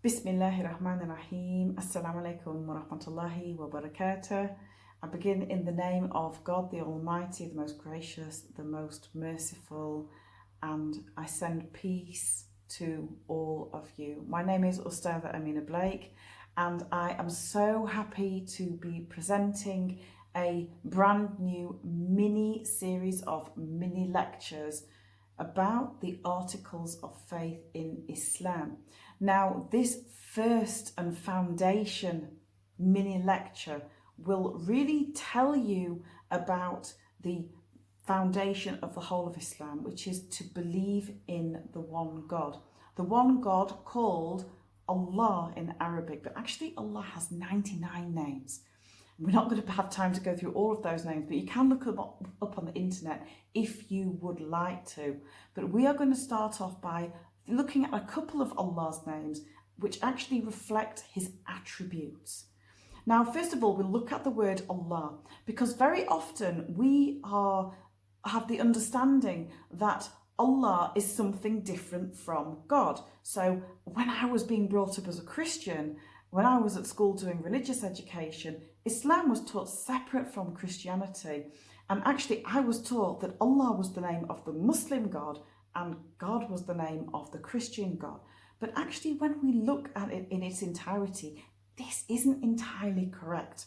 Bismillahirrahmanirrahim. Assalamu alaikum wa rahmatullahi wa barakatuh. I begin in the name of God, the Almighty, the most gracious, the most merciful, and I send peace to all of you. My name is Ustadha Ameena Blake, and I am so happy to be presenting a brand new mini series of mini lectures about the articles of faith in Islam. Now, this first and foundation mini lecture will really tell you about the foundation of the whole of Islam, which is to believe in the one God. The one God called Allah in Arabic, but actually Allah has 99 names. We're not going to have time to go through all of those names, but you can look them up on the internet if you would like to. But we are going to start off by looking at a couple of Allah's names which actually reflect his attributes. Now, first of all, we'll look at the word Allah, because very often we have the understanding that Allah is something different from God. So when I was being brought up as a Christian, when I was at school doing religious education, Islam was taught separate from Christianity. And actually, I was taught that Allah was the name of the Muslim God and God was the name of the Christian God. But actually, when we look at it in its entirety, this isn't entirely correct.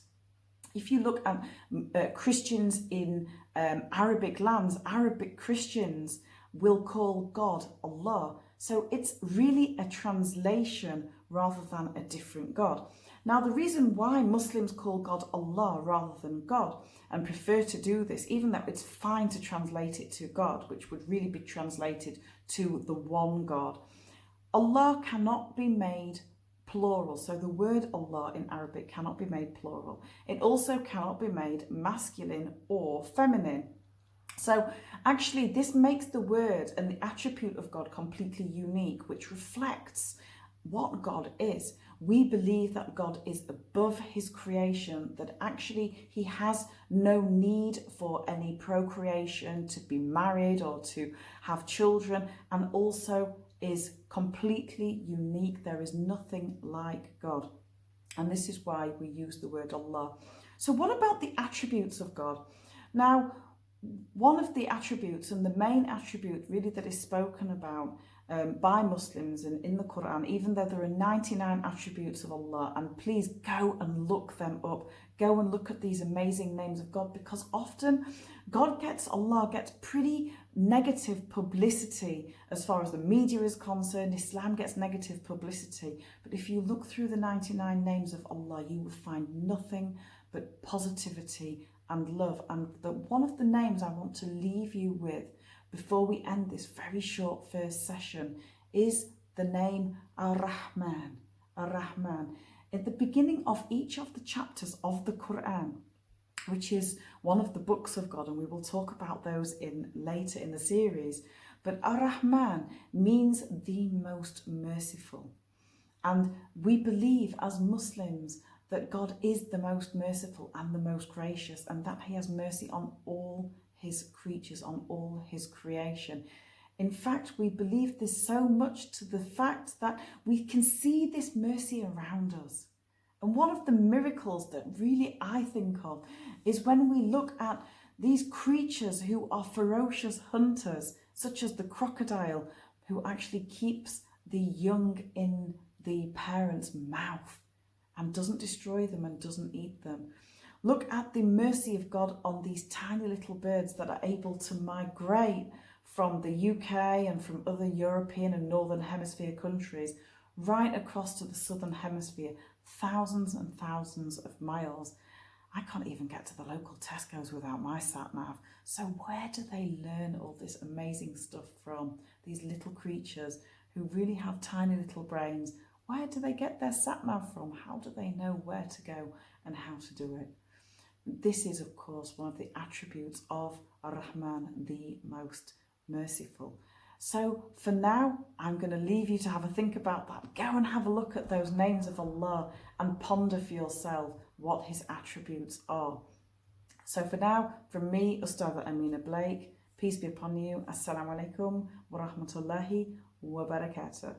If you look at Christians in Arabic lands, Arabic Christians will call God Allah. So it's really a translation rather than a different God. Now, the reason why Muslims call God Allah rather than God and prefer to do this, even though it's fine to translate it to God, which would really be translated to the one God, Allah cannot be made plural. So the word Allah in Arabic cannot be made plural. It also cannot be made masculine or feminine. So actually, this makes the word and the attribute of God completely unique, which reflects what God is. We believe that God is above his creation, that actually he has no need for any procreation, to be married or to have children, and also is completely unique. There is nothing like God. And this is why we use the word Allah. So what about the attributes of God? Now, one of the attributes, and the main attribute really that is spoken about by Muslims and in the Quran, even though there are 99 attributes of Allah, and please go and look them up, go and look at these amazing names of God, because often Allah gets pretty negative publicity as far as the media is concerned. Islam gets negative publicity, but if you look through the 99 names of Allah, you will find nothing but positivity and love. And one of the names I want to leave you with before we end this very short first session is the name Ar-Rahman. Ar-Rahman. At the beginning of each of the chapters of the Quran, which is one of the books of God, and we will talk about those later in the series, but Ar-Rahman means the most merciful. And we believe as Muslims that God is the most merciful and the most gracious, and that he has mercy on all his creatures, on all his creation. In fact, we believe this so much to the fact that we can see this mercy around us. And one of the miracles that really I think of is when we look at these creatures who are ferocious hunters, such as the crocodile, who actually keeps the young in the parent's mouth and doesn't destroy them and doesn't eat them. Look at the mercy of God on these tiny little birds that are able to migrate from the UK and from other European and Northern Hemisphere countries right across to the Southern Hemisphere, thousands and thousands of miles. I can't even get to the local Tesco's without my sat-nav. So where do they learn all this amazing stuff from? These little creatures who really have tiny little brains. Where do they get their sat-nav from? How do they know where to go and how to do it? This is, of course, one of the attributes of Ar-Rahman, the most merciful. So for now, I'm going to leave you to have a think about that. Go and have a look at those names of Allah and ponder for yourself what his attributes are. So for now, from me, Ustadha Ameena Blake, peace be upon you. Assalamu alaikum wa rahmatullahi wa barakatuh.